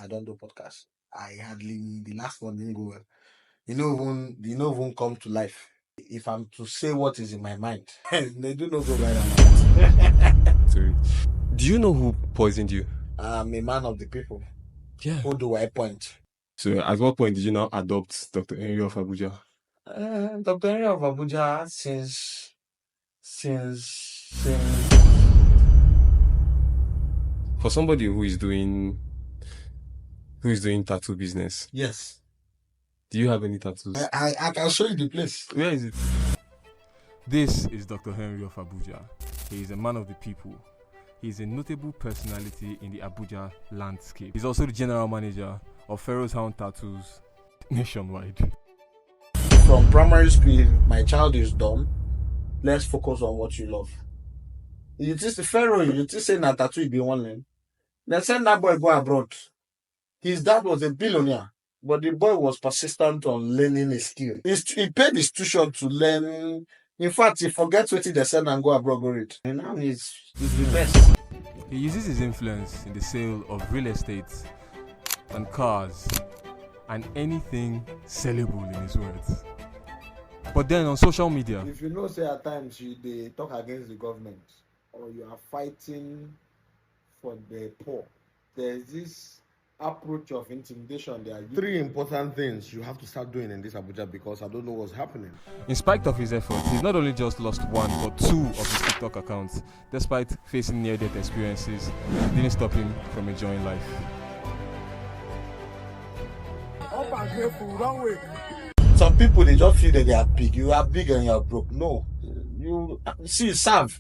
I don't do podcast. The last one didn't go well. You know, even come to life. If I'm to say what is in my mind, they do not go right. Sorry. Do you know who poisoned you? I'm a man of the people. Yeah. Who do I point? So at what point did you now adopt Dr. Henry of Abuja? Dr. Henry of Abuja since For somebody who is doing tattoo business, yes. do you have any tattoos? I can show you the place. Where is it? This is Dr. Henry of Abuja. He is a man of the people. He is a notable personality in the Abuja landscape. He's also the general manager of Pharaoh's Hound Tattoos nationwide. From primary school, my child is dumb. Let's focus on what you love. You just Pharaoh, you just say na tattoo be one line. They send that boy go abroad. His dad was a billionaire, but the boy was persistent on learning a skill. He paid his tuition to learn. In fact, he forgets what they send and go abroad go read. And now he's the best. He uses his influence in the sale of real estate and cars and anything sellable, in his words. But then on social media, If you know, say at times they talk against the government or you are fighting for the poor, there's this approach of intimidation there. Three important things you have to start doing in this Abuja because I don't know what's happening. in spite of his efforts, he's not only just lost one but two of his TikTok accounts, despite facing near-death experiences. It didn't stop him from enjoying life. Up and grateful, wrong way. Some people they just feel that they are big. You are big and you are broke. No, you see, serve.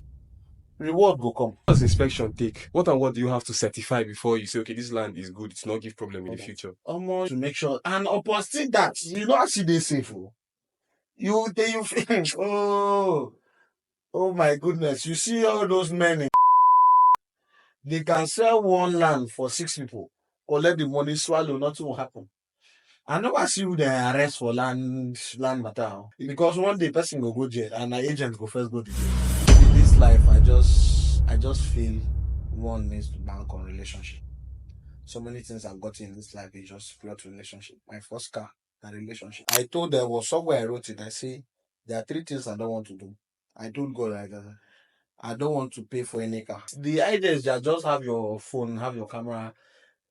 Reward will come. What does inspection take? What and what do you have to certify before you say, okay, this land is good, it's not give problem in the future? Almost to make sure. And opposite that, you know, see they safe. You finish. Oh my goodness! You see all those men. They can sell one land for 6 people, collect the money, swallow, nothing will happen. I never see who they arrest for land matter. Because one day person will go jail and an agent go first go to jail. In this life, I just feel one needs to bank on relationship. So many things I've got in this life is just pure to relationship. My first car, a relationship. I told there was somewhere I wrote it. I say there are 3 things I don't want to do. I told God like that. I don't want to pay for any car. The idea is that just have your phone, have your camera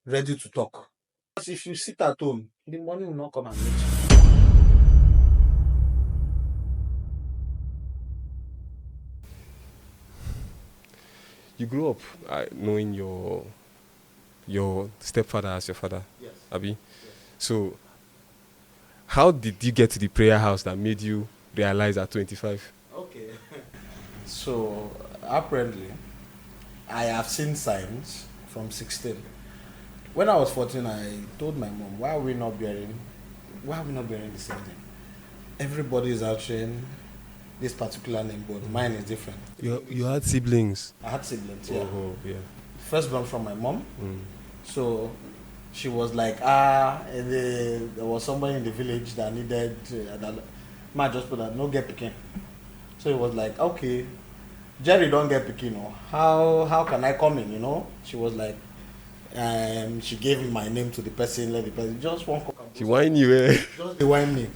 ready to talk. Because if you sit at home, the money will not come and meet you. You grew up knowing your stepfather as your father, Yes. Abi. Yes. So, how did you get to the prayer house that made you realize at 25? Okay. So apparently, I have seen signs from 16. When I was 14, I told my mom, why are we not bearing the same thing? Everybody is answering this particular name, but mine is different. You had siblings. I had siblings, yeah. Oh, yeah. First born from my mom. So she was like, there was somebody in the village that needed, might just put that, no get picking. So it was like, okay, Jerry don't get picking, how can I come in, She was like, she gave my name to the person, let the person, just one cock. She whine you, eh? Just the wine me.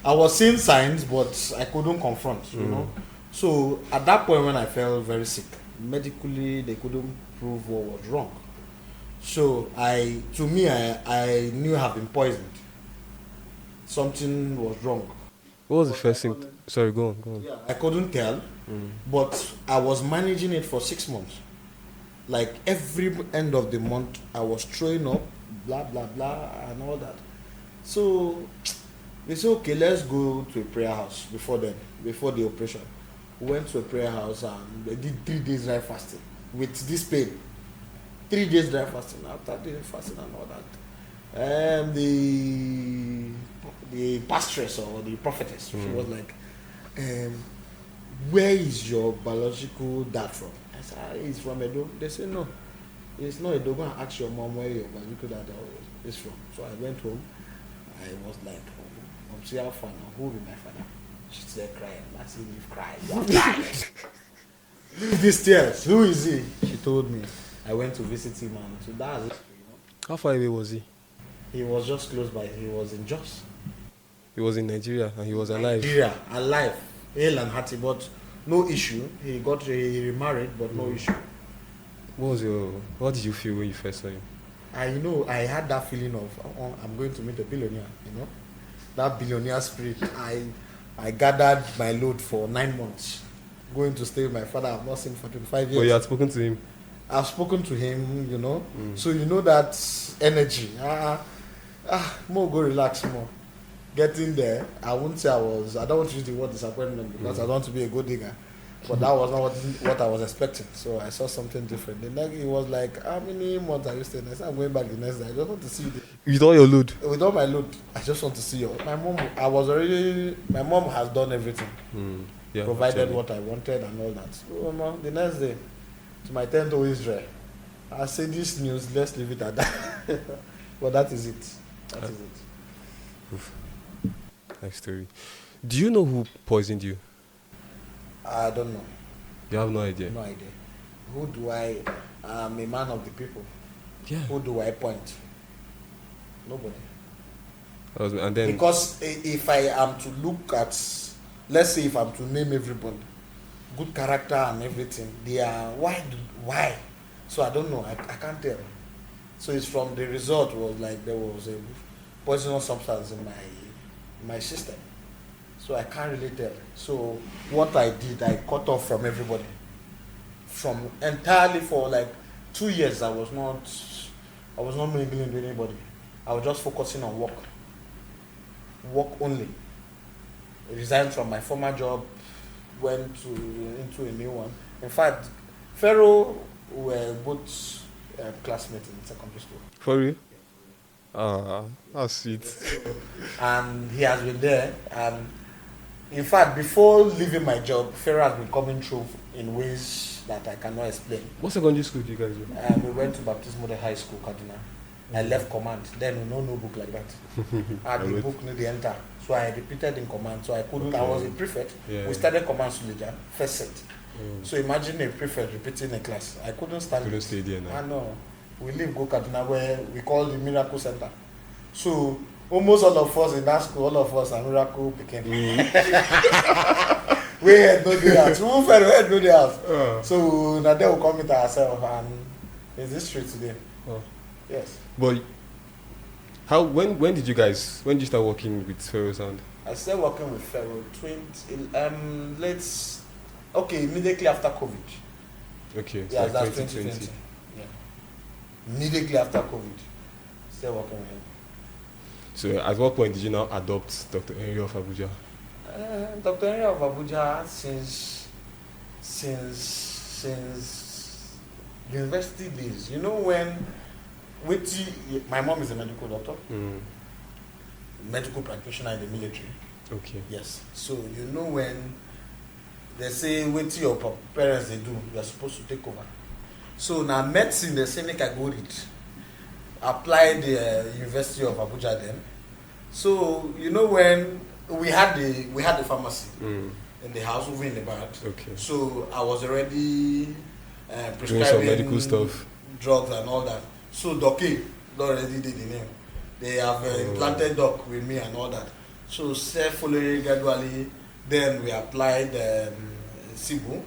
I was seeing signs, but I couldn't confront, you know. So at that point when I felt very sick, medically they couldn't prove what was wrong. So I knew I had been poisoned. Something was wrong. What was the first thing? Sorry, go on. Yeah, I couldn't tell, but I was managing it for 6 months. Like every end of the month, I was throwing up, blah blah blah, and all that. So they said, okay, let's go to a prayer house before the operation. We went to a prayer house and they did 3 days dry fasting with this pain. 3 days dry fasting. After doing fasting and all that, the pastoress or the prophetess, she was like, where is your biological dad from? I said, he's from Edo. They said, no, it's not Edo. Go and ask your mom where your biological dad is from. So I went home. I was like, I'm see how far now. Who will be my father? She said, crying. I said, you've cried. You have cried. Leave these tears. Who is he? She told me. I went to visit him and so that's it. How far away was he? He was just close by. He was in Jos. He was in Nigeria and he was alive. Nigeria, alive, hale and hearty, but no issue. He remarried, but no issue. What did you feel when you first saw him? I had that feeling of I'm going to meet a billionaire. That billionaire spirit. I gathered my load for 9 months, going to stay with my father. I've not seen for 25 years. But you had spoken to him. I've spoken to him, So that energy. More go relax more. Getting there, I wouldn't say I don't want to use the word disappointment because I don't want to be a good digger. But that was not what I was expecting. So I saw something different. Then it was like, how many months are you staying? I said, I'm going back the next day. I just want to see you. With all your load? With all my load. I just want to see you. My mom has done everything. Yeah, provided actually. what I wanted and all that. So the next day, to my tent to Israel, I said this news, let's leave it at that. But that is it. That is it. Oof. Nice story. Do you know who poisoned you? I don't know. You have no idea? No idea. Who do I'm a man of the people. Yeah. Who do I point? Nobody. And then Because if I am to look at, let's say if I'm to name everybody, good character and everything, they are, why? So I don't know. I can't tell. So it's from the result was like there was a poisonous substance in my system. So I can't really tell. So what I did, I cut off from everybody. From entirely for like 2 years, I was not mingling with anybody. I was just focusing on work. Work only. I resigned from my former job, went into a new one. In fact, Pharaoh were both classmates in secondary school. for you? That's sweet. And he has been there. And in fact, before leaving my job, Pharaoh has been coming through in ways that I cannot explain. What secondary school do you guys go? We went to Baptist Model High School, Kaduna. I left command. Then we no book like that. I had the book, no the enter. So I repeated in command. So I couldn't. I was a prefect. Yeah. We started command Suleja, first set. So imagine a prefect repeating a class. I couldn't stand Couldn't it. stay there now. I know. We leave go Kaduna where we call the Miracle Center. So almost all of us in that school, all of us are miracle became. We had no day out. Who fell head no day out. So now they will commit ourselves and it's this street today. Oh. Yes. But when did you start working with Pharaoh Sound? I started working with Pharaoh immediately after COVID. Okay, so Yeah, like that's 2020. 2020. Yeah. Immediately after COVID. Still working with him. So at what point did you now adopt DrHenry Of Abuja? DrHenry Of Abuja since university days. You know when my mom is a medical doctor, medical practitioner in the military. Okay. Yes. So you know when they say what your parents they do, you are supposed to take over. So now medicine they say make I go read. Apply the University of Abuja then. So you know when we had the pharmacy in the house over in the back. Okay. So I was already Doing prescribing some medical stuff. drugs and all that. So Doc already did the name. They have implanted Doc with me and all that. So following gradually, then we applied Cebu,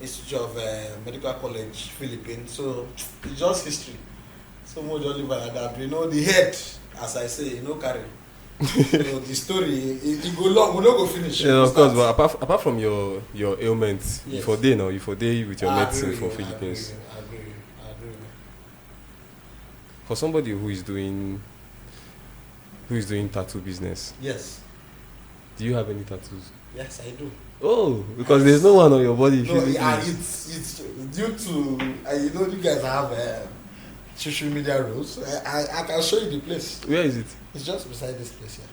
Institute of Medical College, Philippines. So it's just history. So much only like that. You know the head, as I say, carry. So the story it go long. We don't go finish. Yeah, of course. But apart from your ailments, Yes. you for day with your I medicine agree for with you, Philippines. I agree. For somebody who is doing tattoo business, Yes, do you have any tattoos? yes, I do. Oh, because there's no one on your body. No, physically. it's due to you guys have social media rules. I can show you the place. Where is it? It's just beside this place here.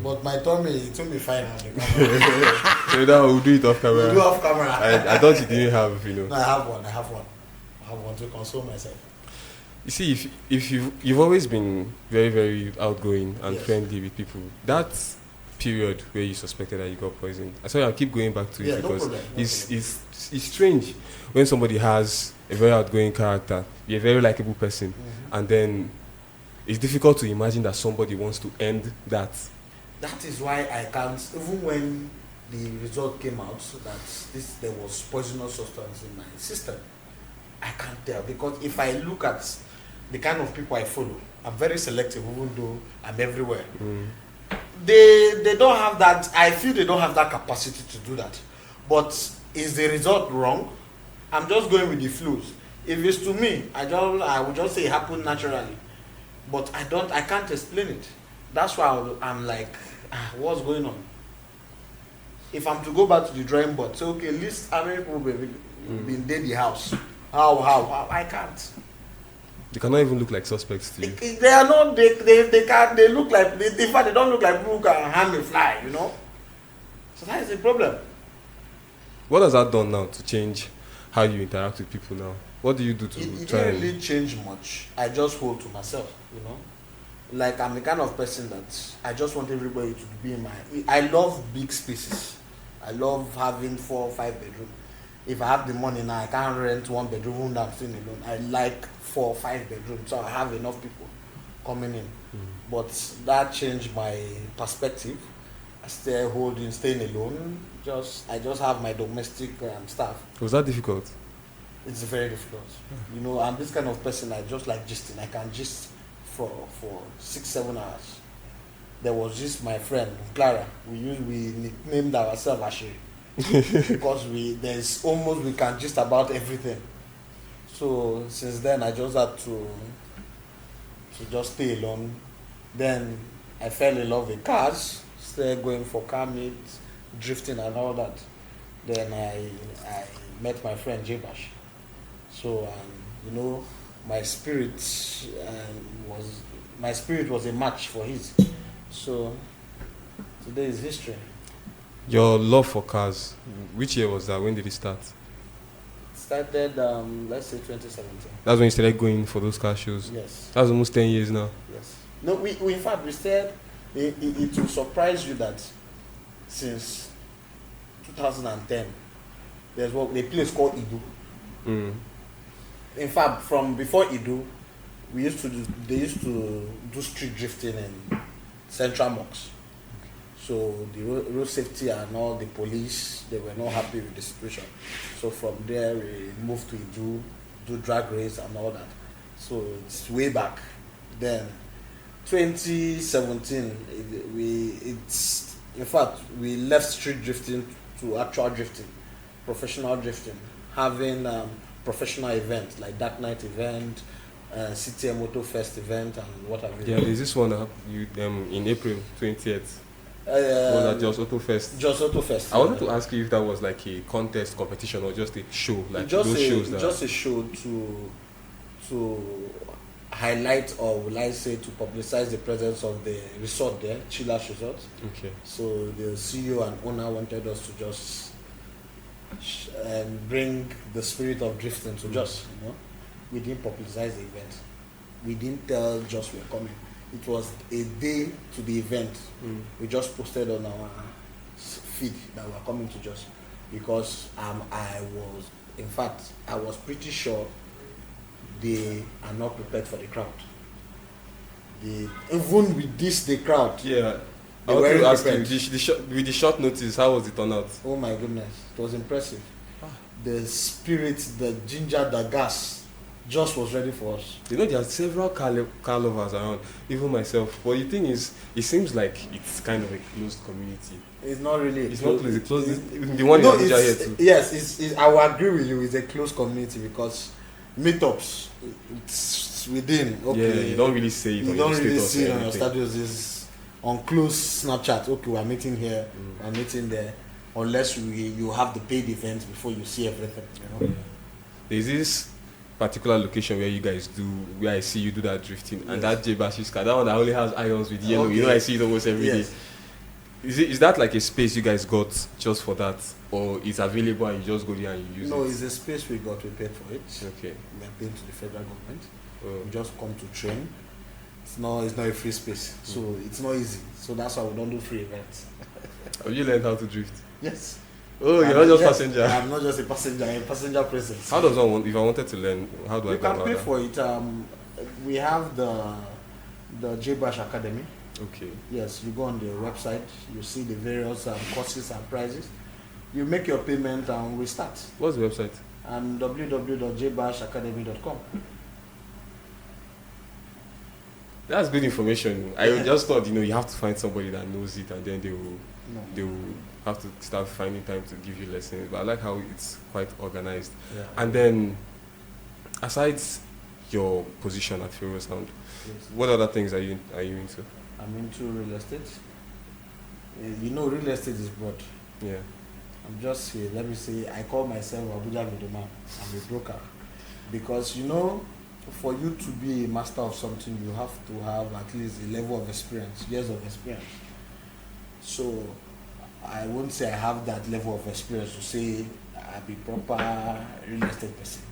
But my tummy, it will be fine on the camera. So now we'll do it off camera. We'll do off camera. I thought you didn't have, No, I have one to console myself. You see, if you've always been very, very outgoing and Yes. friendly with people, that period where you suspected that you got poisoned? I saw I keep going back to it No because problem, no it's strange when somebody has a very outgoing character, you're a very likable person, and then it's difficult to imagine that somebody wants to end that. That is why I can't, even when the result came out that there was poisonous substance in my system, I can't tell, because if I look at the kind of people I follow, I'm very selective, even though I'm everywhere. They don't have that. I feel they don't have that capacity to do that. But is the result wrong? I'm just going with the flows. If it's to me, I would just say it happened naturally. But I can't explain it. That's why I'm like, what's going on? If I'm to go back to the drawing board, say, okay, list how many people been in the house. How? I can't. They cannot even look like suspects to you. They are not, they can't, they look like, in fact, they don't look like people who can harm a fly, you know? So that is the problem. What has that done now to change how you interact with people now? What do you do to It try didn't and... really change much. I just hold to myself, you know? Like, I'm the kind of person that I just want everybody to be in I love big spaces. I love having 4 or 5 bedrooms. If I have the money now, I can't rent 1 bedroom when I'm staying alone. I like 4 or 5 bedrooms, so I have enough people coming in. But that changed my perspective. I still staying alone. I just have my domestic stuff. Was that difficult? It's very difficult. You know, I'm this kind of person. I just like gisting. I can gist for 6-7 hours. There was just my friend Clara. We nicknamed ourselves Ashiri. Because we can just about everything. So since then I just had to just stay alone. Then I fell in love with cars, started going for car meets, drifting and all that. Then I met my friend J-Bash. So you know, my spirit was a match for his. So today is history. Your love for cars, which year was that? When did it start? Started, let's say 2017. That's when you started going for those car shows? Yes. That's almost 10 years now. Yes. No, we in fact, we said it will surprise you that since 2010, there's a place called Idu. In fact, from before Idu, they used to do street drifting in Central Mosque. So the road safety and all the police, they were not happy with the situation. So from there we moved to do drag race and all that. So it's way back. Then 2017, we left street drifting to actual drifting, professional drifting, having professional events like Dark Night event, City Moto Fest event and what have you. Yeah, there's this one in April 20th. Just Auto Fest. I wanted to ask you if that was like a contest, competition, or just a show, like just a show to highlight, or will I say to publicize the presence of the resort there, Chillax Resort. Okay. So the CEO and owner wanted us to just bring the spirit of drifting to Jos. You know, we didn't publicize the event. We didn't tell Jos we're coming. It was a day to the event. We just posted on our feed that we are coming to Jos, because I was pretty sure they are not prepared for the crowd. Even with the crowd. Yeah. I want to ask you, with the short notice, how was the turnout? Oh my goodness, it was impressive. The spirit, the ginger, the gas, just was ready for us. You know, there are several car lovers around, even myself. But the thing is, it seems like it's kind of a closed community. It's not really. It's not closed. It's closed. The one in Abuja here too. Yes, I will agree with you. It's a closed community because meetups, it's within. Okay, yeah, you don't really say it. You on don't your really status see it or on your anything. status. It's on close Snapchat. Okay, we're meeting here. We're meeting there. Unless you have the paid event before you see everything. You know. There's this particular location where I see you do that drifting, and that J-Bash's car, that one that only has irons with yellow. Okay. You know, I see it almost every day. Is that like a space you guys got just for that, or it's available and you just go there and you use it? No, it's a space we got. We paid for it. Okay. We are paying to the federal government. We just come to train. it's not a free space. So it's not easy. So that's why we don't do free events. Have you learned how to drift? Yes. Oh, you're not just passenger. I'm not just a passenger. I'm a passenger presence. How does one want, if I wanted to learn, how do I You go can about pay that? for it. We have the JBash Academy. Okay. Yes, you go on the website, you see the various courses and prices. You make your payment and we start. What's the website? And www.jbashacademy.com. That's good information. I just thought, you have to find somebody that knows it, and then they will have to start finding time to give you lessons. But I like how it's quite organized. Yeah. And then, aside your position at Pharaoh Sound, Yes. what other things are you into? I'm into real estate. Real estate is broad. Yeah. I'm just here. Let me say, I call myself Abuja middleman. I'm a broker. Because, for you to be a master of something, you have to have at least a level of experience, years of experience. So, I won't say I have that level of experience to say I'll be proper real estate person.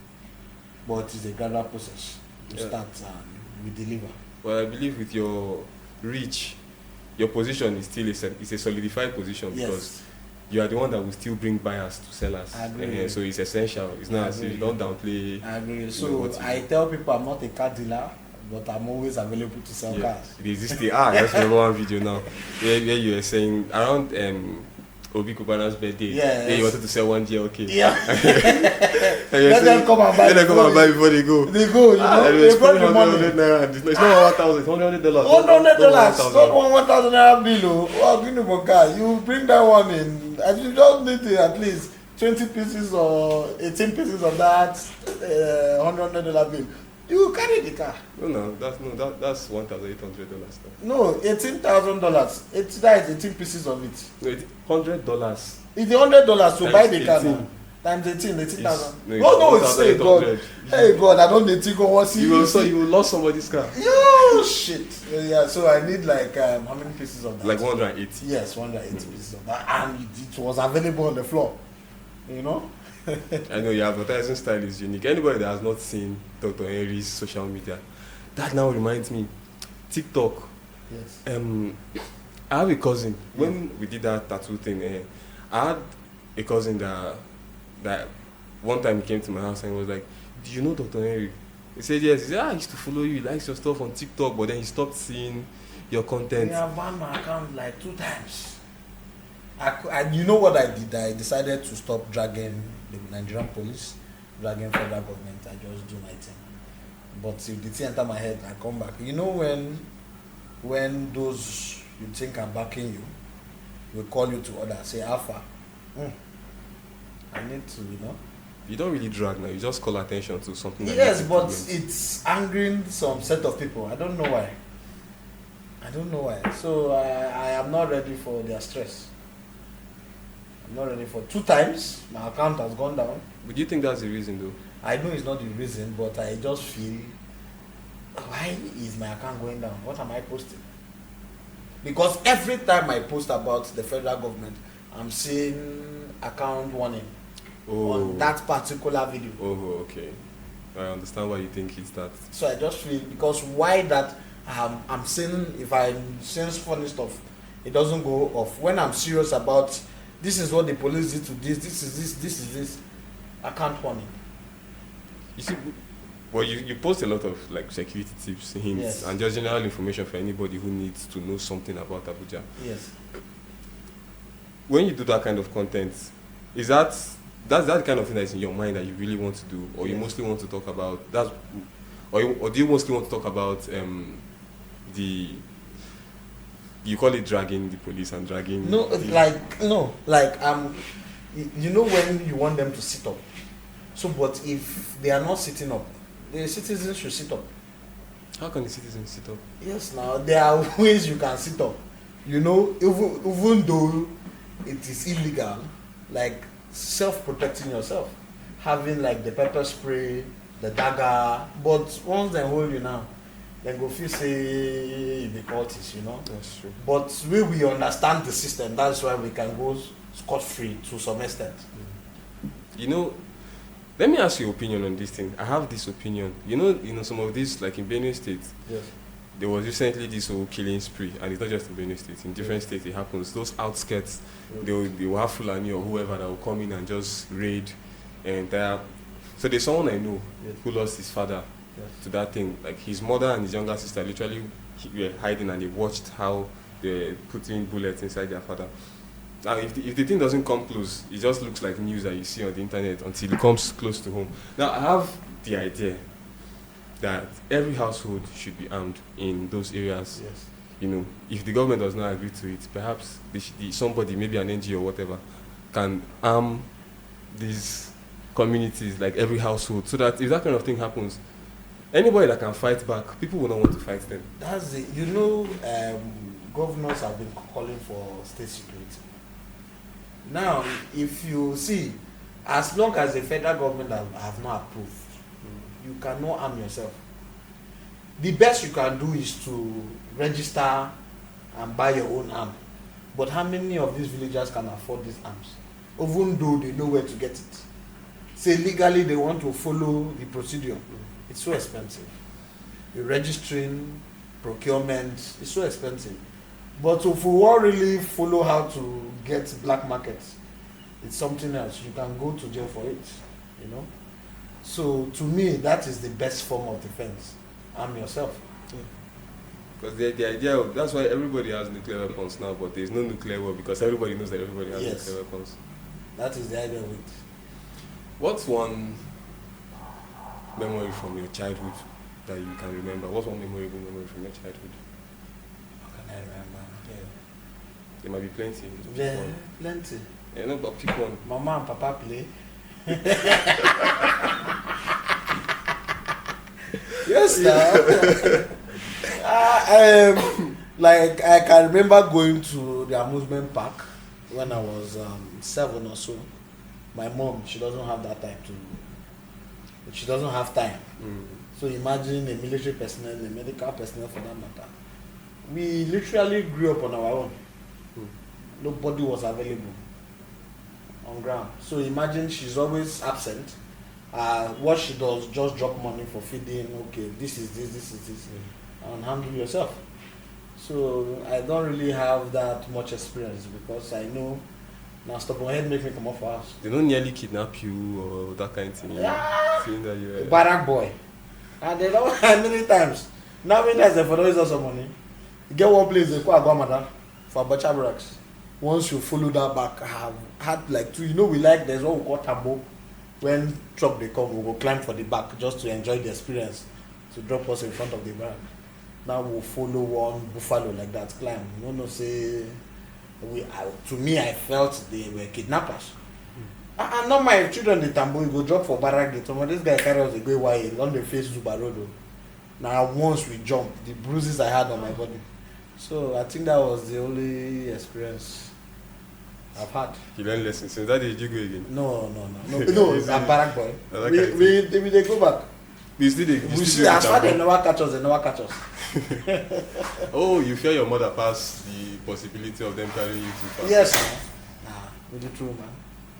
But it's a gradual process. You start and we deliver. Well, I believe with your reach, your position is still it's a solidified position because you are the one that will still bring buyers to sellers. I agree. So it's essential. It's not as if you don't downplay. I agree. So I tell people I'm not a car dealer, but I'm always available to sell cars. There's this thing. I just remember one video now where you were saying around Obi Kubana's birthday. Yeah. You wanted to sell one GLK. Yeah. Let them come and buy. Let them come and buy before they go. They go. They brought the money. It's not $1,000. It's $100. $100. Not $1,000 bill. Oh, give me a car. You bring that one in. And you just need to at least 20 pieces or 18 pieces of that $100 bill. You carry the car. That's $1,800. No, $18,000. That is 18 pieces of it. No, it's $100. It's the $100 to buy the car 18. now. Times 18,000. No, It's hey God. Hey God, I don't need to go watch it. You will lost somebody's car. Yo shit. Yeah, so I need like how many pieces of that? Like 180. Yes, 180 pieces of that, and it was available on the floor. I know your advertising style is unique. Anybody that has not seen Dr. Henry's social media, that now reminds me, TikTok. Yes. I have a cousin. When we did that tattoo thing, I had a cousin that one time he came to my house and he was like, "Do you know Dr. Henry?" He said yes. He said, I used to follow you. He likes your stuff on TikTok, but then he stopped seeing your content. I banned my account like 2 times. You know what I did? I decided to stop dragging the Nigerian police, dragging federal government. I just do my thing. But if the thing enter my head, I come back. When those you think are backing you will call you to order, say Alpha. I need to, You don't really drag now. You just call attention to something. Yes, but it's angering some set of people. I don't know why. So I am not ready for their stress. I'm not ready for 2 times. My account has gone down. But do you think that's the reason, though? I know it's not the reason, but I just feel, why is my account going down? What am I posting? Because every time I post about the federal government, I'm seeing account warning on that particular video. Oh, okay. I understand why you think it's that. So I just feel, because why that I'm saying, if I'm saying funny stuff, it doesn't go off. When I'm serious about, this is what the police did to this is this, account warning. You see, well, you post a lot of like security tips, hints, and just general information for anybody who needs to know something about Abuja. Yes. When you do that kind of content, is that's that kind of thing that's in your mind that you really want to do, or you mostly want to talk about that, or do you mostly want to talk about you call it dragging the police and dragging? You know when you want them to sit up. So, but if they are not sitting up, the citizens should sit up. How can the citizens sit up? Yes, now there are ways you can sit up. Even though it is illegal, like self-protecting yourself, having like the pepper spray, the dagger. But once they hold you now, then go feel say the cultists, That's true. But we understand the system. That's why we can go scot-free to some extent. Let me ask your opinion on this thing. I have this opinion. Some of these, like in Benue State, yes, there was recently this whole killing spree, and it's not just in Benue State. In different states, it happens. Those outskirts, they will have Fulani or whoever that will come in and just raid an entire. So there's someone I know who lost his father to that thing. Like his mother and his younger sister literally were hiding, and they watched how they put in bullets inside their father. And if the thing doesn't come close, it just looks like news that you see on the internet until it comes close to home. Now I have the idea that every household should be armed in those areas. Yes. You know, if the government does not agree to it, perhaps somebody, maybe an NGO or whatever, can arm these communities, like every household, so that if that kind of thing happens, anybody that can fight back, people will not want to fight them. That's it. Governors have been calling for state security. Now, if you see, as long as the federal government have not approved, you cannot arm yourself. The best you can do is to register and buy your own arm. But how many of these villagers can afford these arms? Even though they know where to get it. Say legally they want to follow the procedure. It's so expensive. The registering, procurement, it's so expensive. But if we want really follow how to get black markets, it's something else. You can go to jail for it, you know. So to me, that is the best form of defense. Arm yourself. Because the idea of, that's why everybody has nuclear weapons now, but there's no nuclear war because everybody knows that everybody has nuclear weapons. That is the idea of it. What's one memory from your childhood that you can remember? What's one memorable memory from your childhood? How can I remember? There might be plenty. Yeah, plenty. Yeah, no, but pick one. Mama and Papa play. Yes, sir. Like I can remember going to the amusement park when I was 7 or so. My mom, she doesn't have that time to. She doesn't have time. So imagine a military personnel, a medical personnel for that matter. We literally grew up on our own. Nobody was available on ground. So imagine she's always absent. What she does, just drop money for feeding. Okay, this is this, and handle yourself. So I don't really have that much experience because I know now stubborn head make me come off house. They don't nearly kidnap you or that kind of thing. Yeah. Seeing that you're Barrack boy, and they don't how many times. Now many times they for always have some money. You get one place they call Agwamada for Abacha barracks. Once you follow that back, I have had like two. You know, we like there's what we call tambo. When truck they come, we go climb for the back just to enjoy the experience. To drop us in front of the barrack. Now we'll follow one buffalo like that climb. No, say to me I felt they were kidnappers. And not my children the tambo, you go drop for barrack gate. Some of this guy carry us a great way on the face Zuba road. Now once we jumped, the bruises I had on my body. So I think that was the only experience I've had. You learn lessons. Since that day, did you go again? No, it's a barrack boy. Like We they go back. You still did. We see as far they never catch us. Oh, you fear your mother past the possibility of them carrying you too far? Yes, man. Nah, really true, man.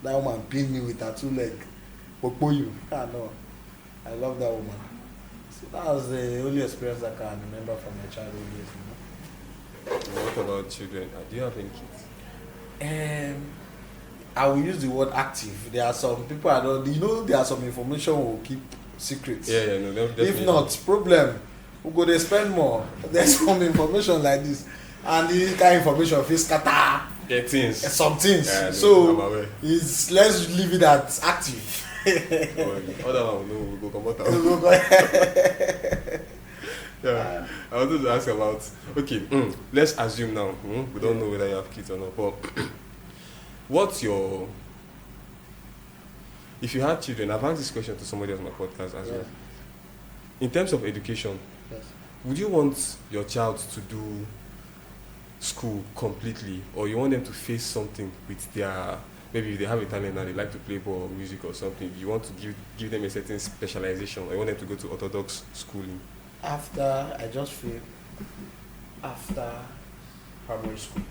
That woman pinned me with her 2 leg. Popo you. No. I love that woman. So that was the only experience I can remember from my childhood years. What about children? Do you have any kids? I will use the word active. There are some people I don't. There are some information we'll keep secrets. Yeah, no, definitely. If not, problem. We go to spend more. There's some information like this, and this kind of information feels scatter. Yeah, things. Some things. Yeah, so let's leave it at active. Other one, no, we'll go come out. Yeah, I wanted to ask about. Okay, let's assume now. We don't know whether you have kids or not, but what's your? If you had children, I've asked this question to somebody on my podcast as well. In terms of education, would you want your child to do school completely, or you want them to face something with their, maybe if they have a talent and they like to play ball or music or something, you want to give them a certain specialization, or you want them to go to orthodox schooling? I just feel after primary school,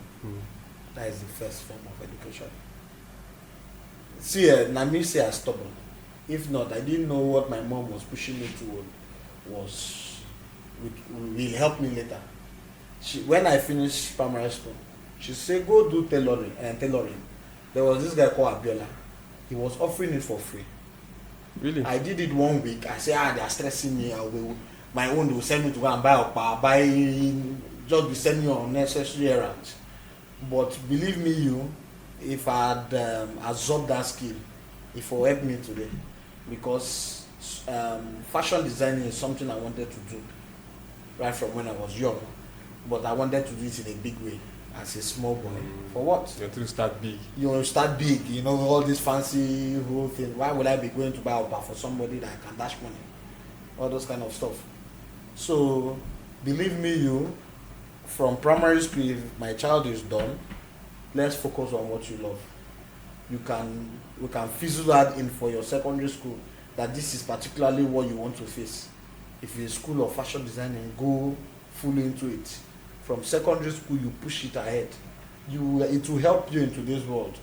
that is the first form of education. See, Nami say I stubborn. If not, I didn't know what my mom was pushing me toward was will help me later. When I finished primary school, she said, go do tailoring. There was this guy called Abiola. He was offering it for free. Really? I did it 1 week. I said, they are stressing me. My own, they will send me to go and buy, just be sending me on unnecessary errands. But believe me, if I had absorbed that skill, it will help me today. Because fashion designing is something I wanted to do right from when I was young. But I wanted to do it in a big way as a small boy. For what? You want to start big. You start big, all this fancy whole thing. Why would I be going to buy a bar for somebody that can dash money? All those kind of stuff. So, believe me, from primary school, if my child is done, let's focus on what you love. You can fizzle that in for your secondary school, that this is particularly what you want to face. If you're in school of fashion designing, go fully into it. From secondary school, you push it ahead. It will help you in today's world.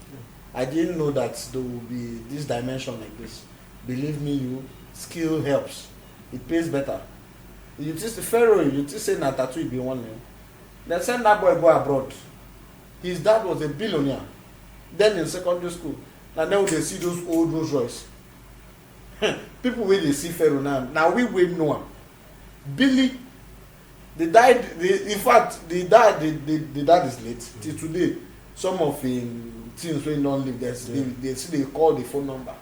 I didn't know that there will be this dimension like this. Believe me, skill helps. It pays better. You just Pharaoh, you just say na tattoo be one name. Then send that boy go abroad. His dad was a billionaire. Then in secondary school, and then they see those old Rolls Royce. People when they see Pharaoh now we know him. Billy, they died. In fact, the dad is late till today. Some of him things when don't live, they call the phone number.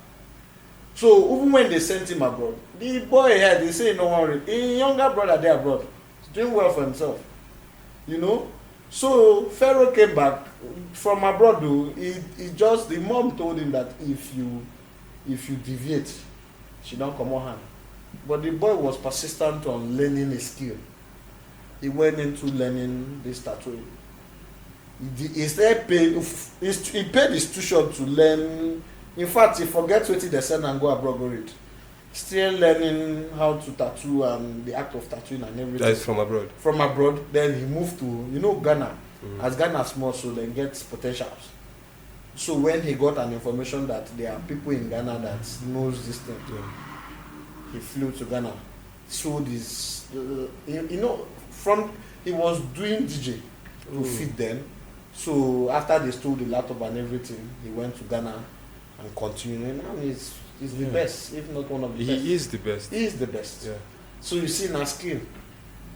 So even when they sent him abroad, the boy here they say no worry. A younger brother there abroad, he's doing well for himself. So Pharaoh came back from abroad. The mom told him that if you deviate, she don't come on hand. But the boy was persistent on learning a skill. He went into learning this tattooing. He paid his tuition to learn. In fact, he forgets what they send and go abroad go read. Still learning how to tattoo and the act of tattooing and everything. That's from abroad. From abroad, then he moved to Ghana. As Ghana small, so then gets potentials. So when he got an information that there are people in Ghana that knows this thing, he flew to Ghana. So this, he was doing DJ to feed them. So after they stole the laptop and everything, he went to Ghana and continued. Now he's the best, if not one of the best. He is the best. He is the best. Yeah. So you see now skill.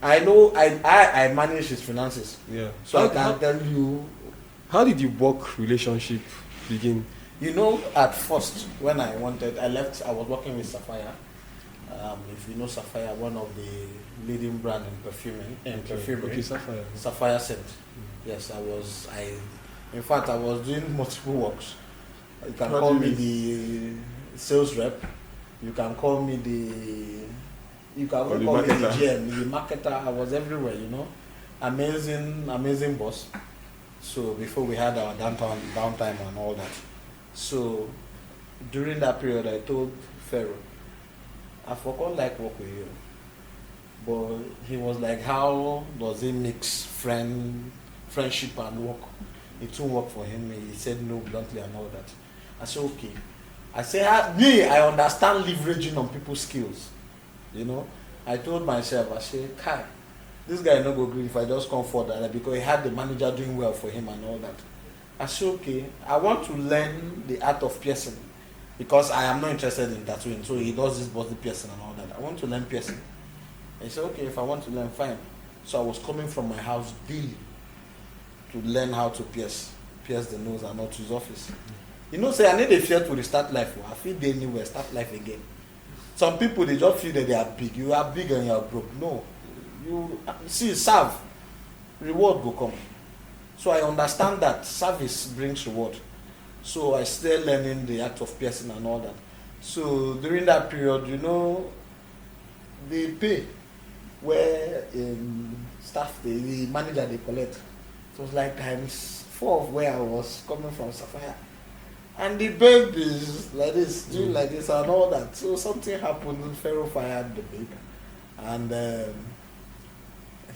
I know I manage his finances. Yeah. So I can tell you. How did your work relationship begin? At first when I left, I was working with Sapphire. If you know Sapphire, one of the leading brand in perfumery. Okay, Sapphire. Sapphire scent. Yes, in fact I was doing multiple works. You can call me the sales rep. You can call me the GM, the marketer. I was everywhere, Amazing boss. So before we had our downtime and all that. So during that period I told Pharaoh, I forgot like work with you. But he was like, how does he mix friendship and work? It won't work for him. He said no bluntly and all that. I said okay. I said I understand leveraging on people's skills. I told myself, I said, Kai, this guy no go agree if I just come forward because he had the manager doing well for him and all that. I said okay, I want to learn the art of piercing because I am not interested in tattooing. So he does this body piercing and all that. I want to learn piercing. He said okay, if I want to learn, fine. So I was coming from my house daily to learn how to pierce the nose and not to his office. Say I need a fear to restart life. I feel they anywhere, start life again. Some people they just feel that they are big. You are big and you are broke. No. You see, serve. Reward will come. So I understand that service brings reward. So I still learning the act of piercing and all that. So during that period, the pay where staff the manager they collect, it was like times 4 of where I was coming from Sapphire. And the babe is like this, doing like this and all that. So something happened, Pharaoh fired the babe. And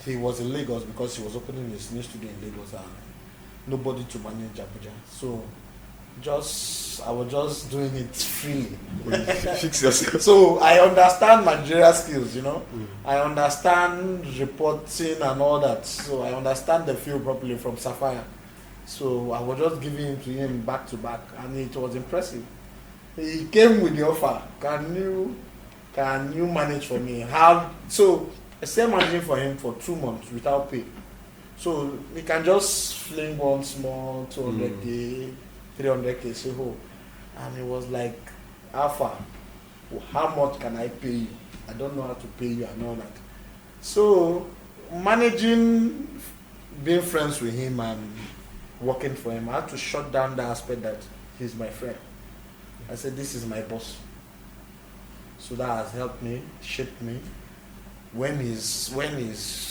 he was in Lagos because he was opening his new studio in Lagos and nobody to manage Abuja. So I was just doing it freely. Fix yourself. So I understand managerial skills, I understand reporting and all that. So I understand the field properly from Sapphire. So I was just giving it to him back to back, and it was impressive. He came with the offer. Can you manage for me? So I started managing for him for 2 months without pay. So we can just fling one small 200k, 300k, say, oh. And it was like, Alpha, how much can I pay you? I don't know how to pay you and all that. So managing, being friends with him and working for him, I had to shut down the aspect that he's my friend. I said, this is my boss. So that has helped me, shaped me. When he's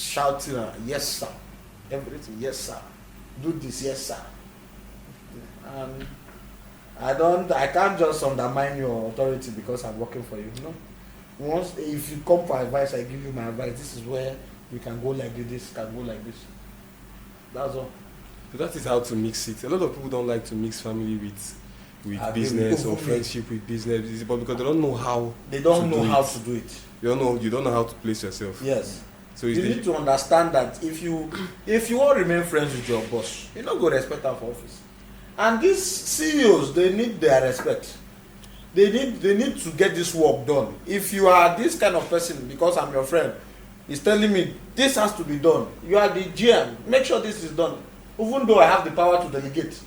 shouting, yes sir, everything, yes sir, do this, yes sir. And I can't just undermine your authority because I'm working for you. Once, if you come for advice, I give you my advice. This is where we can go like this, can go like this. That's all. So that is how to mix it. A lot of people don't like to mix family with business or friendship with business, but because they don't know how. They don't know how to do it. You don't know how to place yourself. Yes. So you need to understand that if you want to remain friends with your boss, you not go respect her for office. And these CEOs, they need their respect. They need to get this work done. If you are this kind of person, because I'm your friend, is telling me this has to be done. You are the GM. Make sure this is done. Even though I have the power to delegate.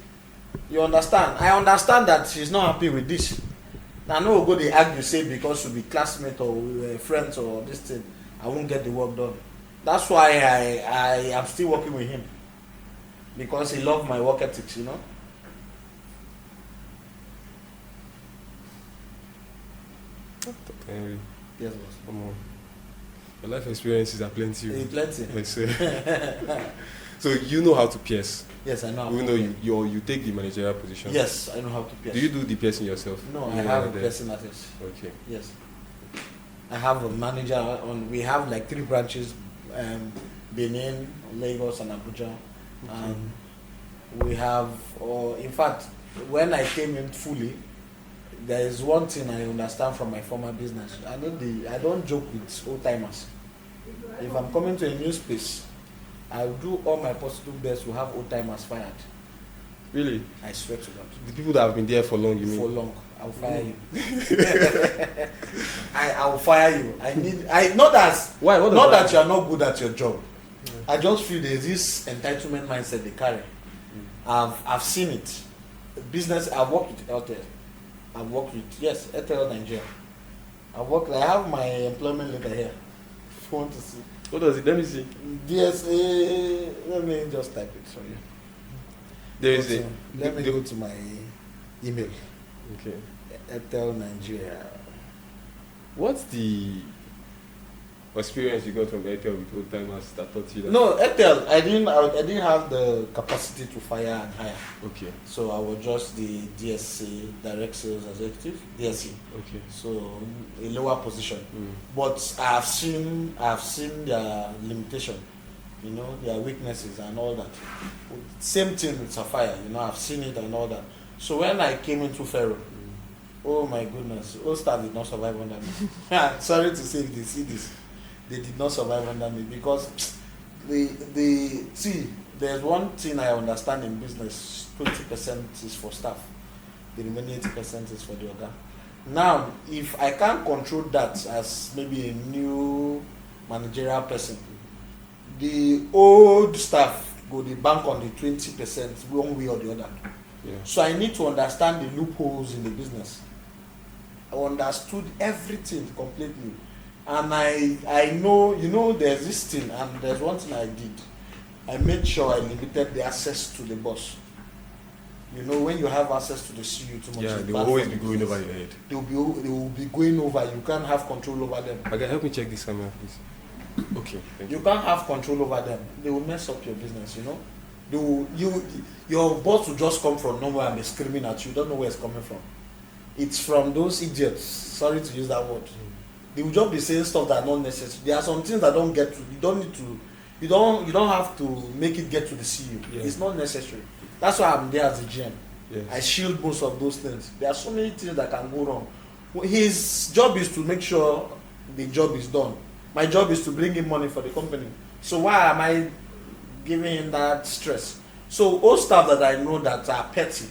You understand? I understand that she's not happy with this. Now, no go they argue, say because we be classmates or we were friends or this thing, I won't get the work done. That's why I am still working with him. Because he loved my work ethics, Henry, Yes, boss. come on. Your life experiences are plenty. Plenty. Yes, so you know how to pierce. Yes, I know how Even to though you take the managerial position. Yes, I know how to pierce. Do you do the piercing yourself? No, I have a piercing artist. Okay. Yes. I have a manager we have like 3 branches, Benin, Lagos and Abuja. We have, in fact, when I came in fully, there is one thing I understand from my former business. I don't joke with old timers. If I'm coming to a new space, I'll do all my possible best to have old timers fired. Really? I swear to God. The people that have been there for long, you mean? For long. I'll fire you. I will fire you. Not that you are not good at your job. I just feel there's this entitlement mindset they carry. I've seen it. Business, I've worked with Airtel. I've worked with, yes, Airtel Nigeria. I have my employment letter here. If you want to see. What does it? Let me see. DSA, let me just type it for you. Let me go to my email. Okay. Airtel Nigeria. What's the experience you got from Airtel with old timers that taught you that? No, Airtel, I didn't have the capacity to fire and hire. Okay. So I was just the DSC, Direct Sales Executive, DSC. Okay. So a lower position. But I have seen their limitation, their weaknesses and all that. Same thing with Sapphire, I've seen it and all that. So when I came into Pharaoh, oh my goodness, all staff did not survive under me. Sorry to say if they see this. They did not survive under me because there's one thing I understand in business, 20% is for staff, the remaining 80% is for the organ. Now, if I can't control that as maybe a new managerial person, the old staff go the bank on the 20% one way or the other. Yeah. So I need to understand the loopholes in the business. I understood everything completely. And I know, there's this thing, and there's one thing I did. I made sure I limited the access to the boss. When you have access to the CEO too much, yeah, they will always be going over your head. They will be going over. You can't have control over them. Okay, help me check this camera, please. Okay, thank you. You can't have control over them. They will mess up your business. Your boss will just come from nowhere and be screaming at you. You don't know where it's coming from. It's from those idiots. Sorry to use that word. They will just be saying stuff that are not necessary. There are some things that don't get to. You don't need to. You don't have to make it get to the CEO. Yeah. It's not necessary. That's why I'm there as a GM. Yes. I shield most of those things. There are so many things that can go wrong. His job is to make sure the job is done. My job is to bring in money for the company. So why am I giving him that stress? So all staff that I know that are petty,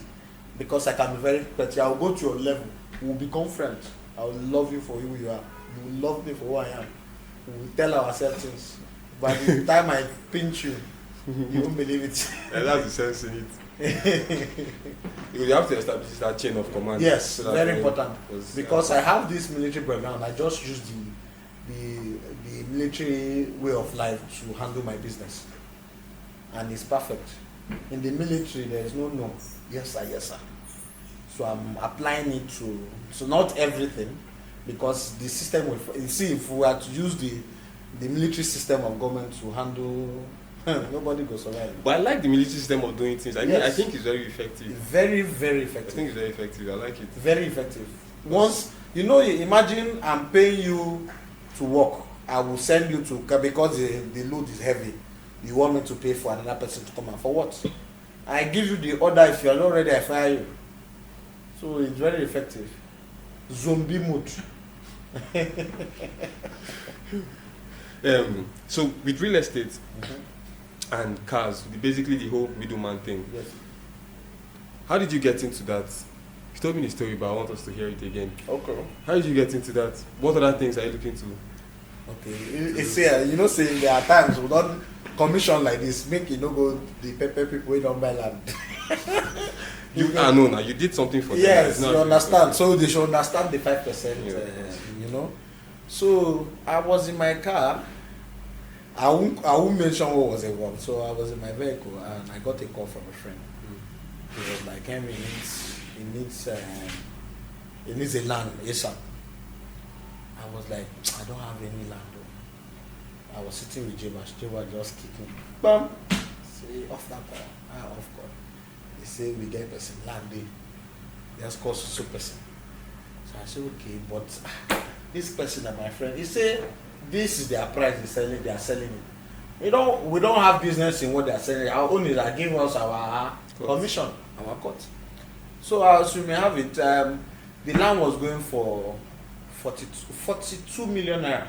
because I can be very petty, I will go to your level. We will become friends. I will love you for who you are. You will love me for who I am. We will tell ourselves things. By the time I pinch you, you won't believe it. And that's the sense in it. You have to establish that chain of command. Yes, so that very important. Because yeah. I have this military background. I just use the military way of life to handle my business. And it's perfect. In the military, there is no. Yes, sir, yes, sir. So I'm applying it to not everything, because the system will, you see, if we were to use the military system of government to handle, nobody goes survive. But I like the military system of doing things. I think it's very effective. Very, very effective. I think it's very effective. I like it. Very effective. Once, imagine I'm paying you to work. I will send you to, because the load is heavy. You want me to pay for another person to come and for what? I give you the order. If you are not ready, I fire you. So it's very effective. Zombie mode. So with real estate and cars, basically the whole middleman thing. Yes. How did you get into that? You told me the story, but I want us to hear it again. Okay. How did you get into that? What other things are you looking to? Okay. Say there are times we don't commission like this, make go the pepper people don't buy land. No, you did something for them. Yes, you understand. So they should understand the 5%. So I was in my car. I won't mention what was involved. So I was in my vehicle and I got a call from a friend. He was like, Henry, he needs a land ASAP. I was like, I don't have any land though. I was sitting with Jebash just kicking. Bam! Say, off that call. Off call. They say, we get person land day. Just call so person. So I said, okay, but this person and my friend, he said, this is their price they are selling it. We don't have business in what they are selling. Our own is that give us our commission, our cut. So as you may have it, the land was going for 42 million naira.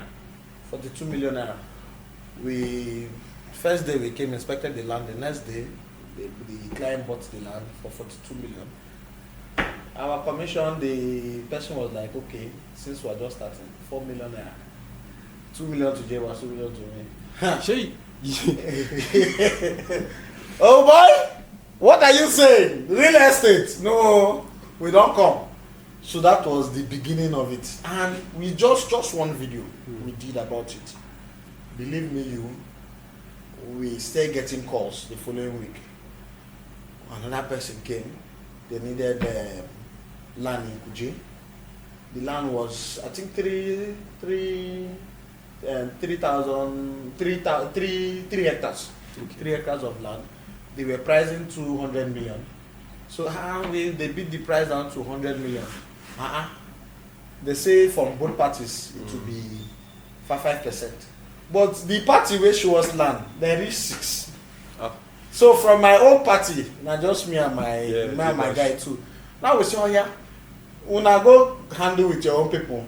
42 million naira. First day we came, inspected the land. The next day, the client bought the land for 42 million. Our commission, the person was like, okay, since we're just starting, 4 million naira. 2 million to Jay, 2 million to me. Shay. Oh boy, what are you saying? Real estate? No, we don't come. So that was the beginning of it. And we just one video we did about it. Believe me, we stay getting calls the following week. Another person came. They needed land in Kuje. The land was, I think, 3 hectares. Okay. 3 hectares of land. They were pricing 200 million. So they beat the price down to 100 million. They say from both parties it will be 5%. But the party where she was land, they reached 6. So from my own party, now just me and my guy too. Now we say, oh yeah, una go handle with your own people.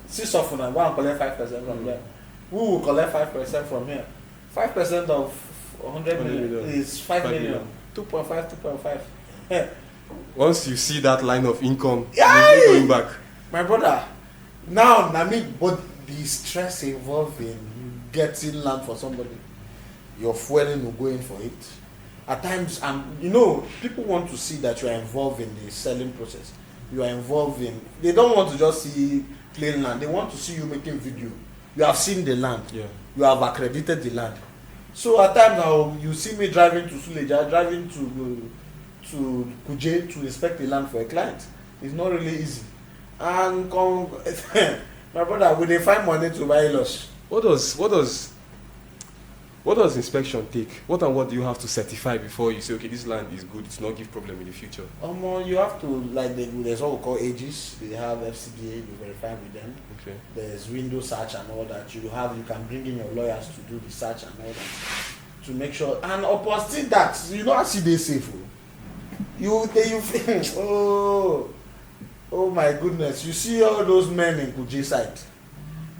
6 of una go and collect 5% from there. We will collect 5% from here. 5% of 100 million is 5 million. 2.5. Once you see that line of income, you're not going back. My brother, now but the stress involved in getting land for somebody, you're fueling or going for it. At times, people want to see that you are involved in the selling process. You are involved in. They don't want to just see plain land. They want to see you making video. You have seen the land. Yeah. You have accredited the land. So at times now you see me driving to Suleja, driving to Kuje to inspect the land for a client. It's not really easy. And my brother, will they find money to buy loss? What does inspection take? What do you have to certify before you say, okay, this land is good, it's not give problem in the future? You have to, there's what we call ages. They have FCDA, you verify with them. Okay. There's window search and all that. You can bring in your lawyers to do the search and all that. To make sure. And opposite that, I see they safe. You oh my goodness, you see all those men in Kuje side,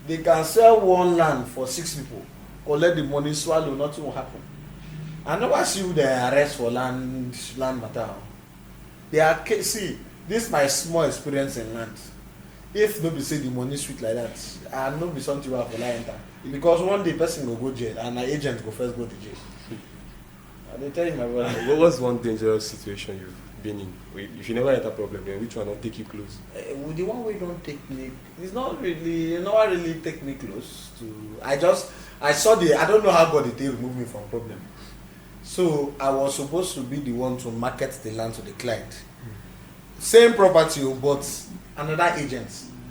they can sell one land for 6 people, collect the money, swallow, nothing will happen. I never see you they arrest for land matter. They are see, this my small experience in land. If nobody say the money sweet like that, and no be something you have to enter. Because one day person will go jail and an agent go first go to jail. They tell you my brother. What was one dangerous situation you've been in? If you never had a problem, then which one will take you close? The one way don't take me, it's not really take me close to. I saw I don't know how God they remove me from problem. So I was supposed to be the one to market the land to the client. Same property, but another agent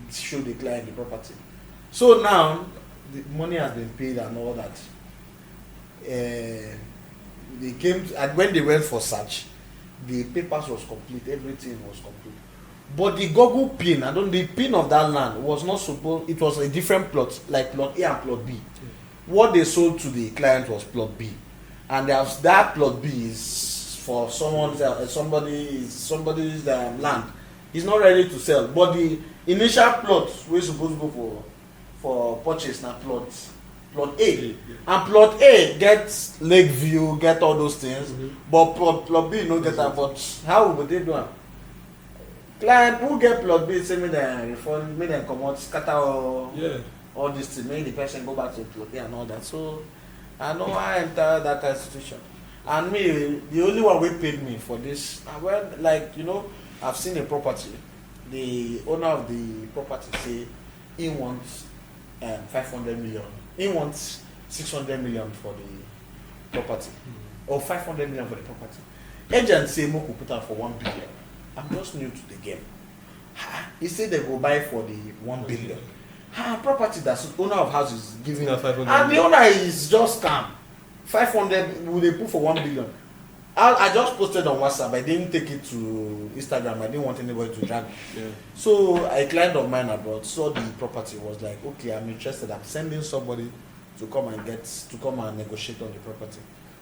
show the client the property. So now the money has been paid and all that. They came to, and when they went for search, the papers was complete, everything was complete. But the Google pin, the pin of that land was not supposed. It was a different plot, like plot A and plot B. What they sold to the client was plot B, and that plot B is for somebody's land. It's not ready to sell, but the initial plot we're supposed to go for purchase now plot A, and plot A gets lake view, get all those things, but plot B no get that. But how would they do it? Client who get plot B say me them refund, me them come out scatter all this thing, make the person go back to plot A and all that. So I know I enter that kind of situation, and me the only one who paid me for this. Well, like I've seen a property. The owner of the property say he wants 500 million. He wants 600 million for the property, or 500 million for the property. Agent say Moku put out for 1 billion. I'm just new to the game. He said they go buy for the 1 billion. Property that owner of house is giving, and the owner is just calm. 500 will they put for 1 billion? I just posted on WhatsApp. I didn't take it to Instagram. I didn't want anybody to drag me. Yeah. So a client of mine abroad saw the property, was like, okay, I'm interested. I'm sending somebody to come and negotiate on the property.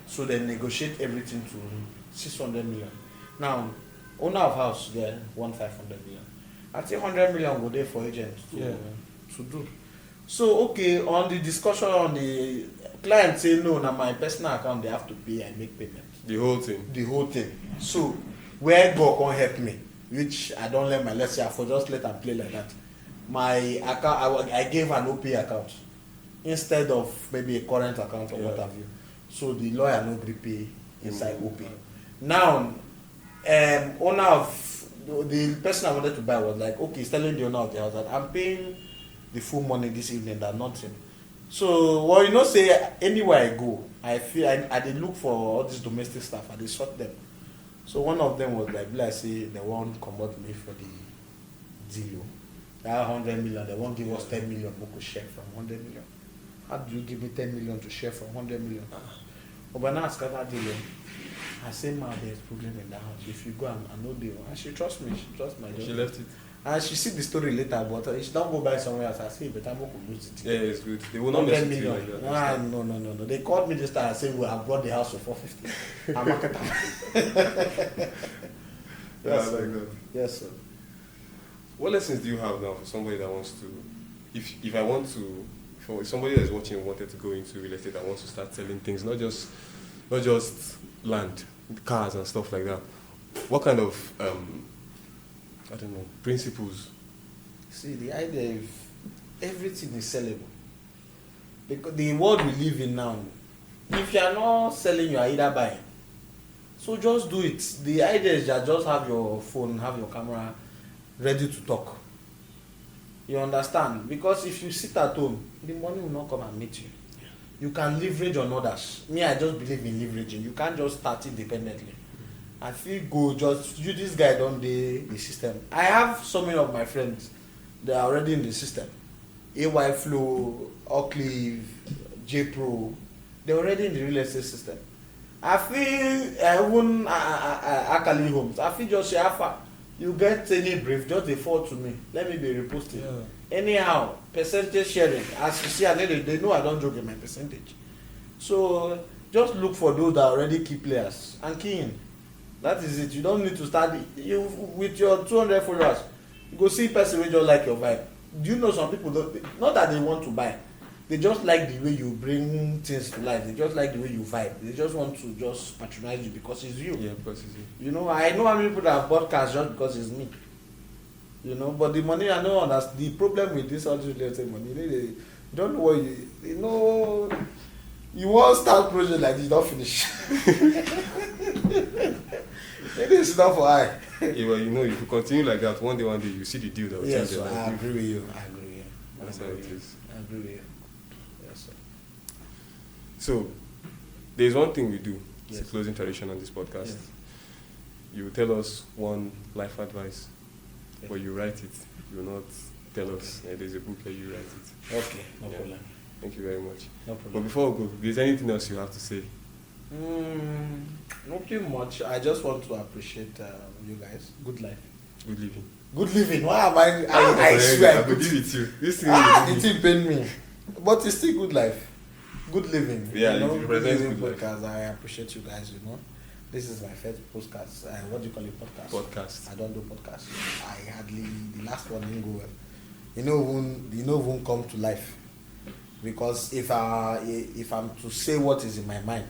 So they negotiate everything to 600 million. Now, owner of house there want 500 million. I think 100 million go there for agent to do. So okay, on the discussion on the client say no, now my personal account they have to pay and make payment. The whole thing. So where God can help me, which I don't let my let's say I for just let them play like that. My account I gave an OP account instead of maybe a current account or what have you. So the lawyer no pay inside OP. Now owner of the person I wanted to buy was like, okay, he's telling the owner of the house that I'm paying the full money this evening, that nothing. So say anywhere I go, I feel I did look for all this domestic stuff and they sort them. So one of them was like say they won't convert me for the deal. That 100 million, they won't give us 10 million we share from 100 million. How do you give me 10 million to share from 100 million? But now I ask that deal. I say, ma, there's problem in the house. If you go and know deal, and she trusts me. She trusts my job. She left it. And she see the story later, but she don't go buy somewhere else. I say, but I'm going to lose it. Yeah, it's good. They will not mess with you like that. No. They called me this time and said, well, I brought the house for 450. I'm market. Yes, I like that. Yes, sir. What lessons do you have now for somebody that wants to, if I want to, for somebody that's watching and wanted to go into real estate and wants to start selling things, not just land, cars and stuff like that, what kind of principles? See, the idea is everything is sellable. Because the world we live in now, if you are not selling, you are either buying. So just do it. The idea is that just have your phone, have your camera ready to talk. You understand? Because if you sit at home, the money will not come and meet you. You can leverage on others. Me, I just believe in leveraging. You can't just start independently. I feel go just you this guy don't the system. I have so many of my friends, they are already in the system. AY Flow, Oakleaf, J Pro, they're already in the real estate system. I feel even Akali Homes. I feel just Alpha. You get any brief, just default to me. Let me be reposting. Yeah. Anyhow, percentage sharing. As you see, they know I don't joke in my percentage. So just look for those that are already key players and key in. That is it. You don't need to start you with your 200 followers. You go see person wey just like your vibe. Do you know some people don't, not that they want to buy, they just like the way you bring things to life. They just like the way you vibe. They just want to just patronize you because it's you. Yeah, because it's you. You know, I know how many people that have bought cars just because it's me. You know, but the money I know understand. The problem with this all this real estate money, you don't know what you know. You want start project like this, don't finish. It is not for I. Yeah, well, you know, if you continue like that, one day you see the deal that will Yes, change your sir, I life. agree with you. I agree with you. That's how it is. I agree with you. Yes, sir. So, there's one thing we do. It's a Yes. closing tradition on this podcast. Yes. You will tell us one life advice, Yes. but you write it. You will not tell us. There's a book where you write it. Okay, no Yeah. problem. Thank you very much. No But problem. before we go, is there anything else you have to say? Nothing much. I just want to appreciate you guys. Good life. Good living. Good living. Why am I swear. I believe it you. This thing The is thing pain me. But it's still good life. Good living. Yeah, you know, it good represents living good life. podcast. I appreciate you guys, you know. This is my first podcast. What do you call it? podcast. I don't do podcasts. I hardly, the last one didn't go well. You know, won't come to life. Because if I'm to say what is in my mind,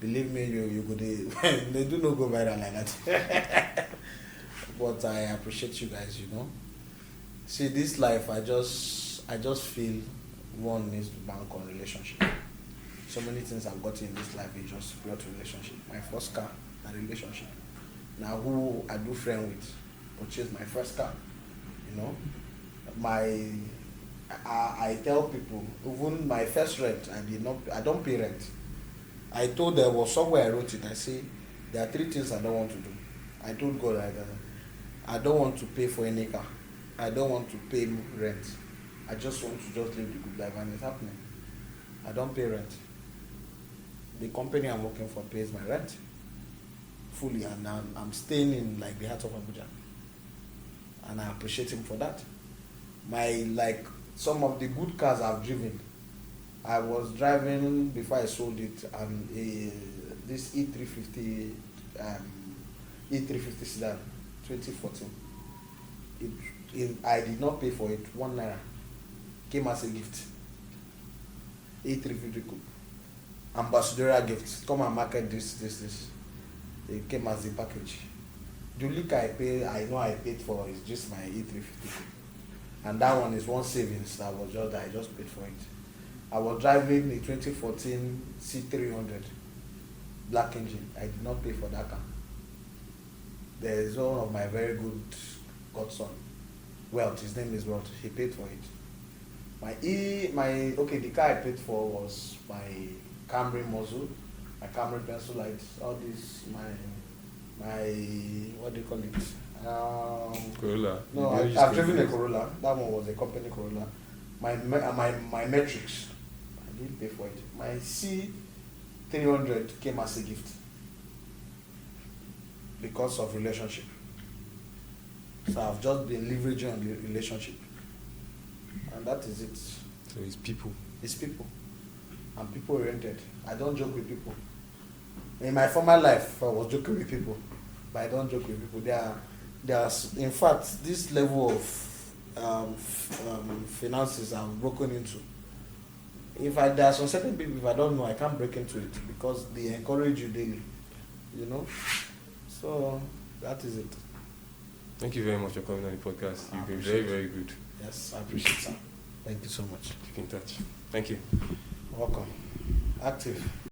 believe me, you go they do not go viral like that. But I appreciate you guys, you know. See, this life, I just feel one needs to bank on relationship. So many things I've got in this life is just brought to relationship. My first car, a relationship. Now who I do friend with, purchased my first car, you know. I tell people, even my first rent, I don't pay rent. I told there was somewhere I wrote it, I say, there are 3 things I don't want to do. I told God, I don't want to pay for any car. I don't want to pay rent. I just want to just live the good life, and it's happening. I don't pay rent. The company I'm working for pays my rent fully, and I'm staying in like the heart of Abuja. And I appreciate him for that. Some of the good cars I've driven, I was driving before I sold it, and this E350 sedan 2014. I did not pay for it, 1 naira. Came as a gift. E350 coupe. Ambassadorial gift. Come and market this. It came as a package. The liquor I know I paid for is just my E350 coupe. And that one is one savings that I just paid for it. I was driving a 2014 C300 black engine. I did not pay for that car. There is one of my very good godson, Welt. His name is Welt. He paid for it. The car I paid for was my Camry muzzle, my Camry pencil lights, all this, my what do you call it? Corolla. No, I've driven a Corolla. That one was a company Corolla. My metrics, I didn't pay for it. My C300 came as a gift because of relationship. So I've just been leveraging on the relationship, and that is it. So it's people. It's people. I'm people oriented. I don't joke with people. In my former life, I was joking with people, but I don't joke with people. There's in fact, this level of finances I've broken into. There are some certain people, if I don't know, I can't break into it because they encourage you daily, you know. So that is it. Thank you very much for coming on the podcast. You've been very, very good. Yes, I appreciate it. Thank you so much. Keep in touch. Thank you. Welcome. Active.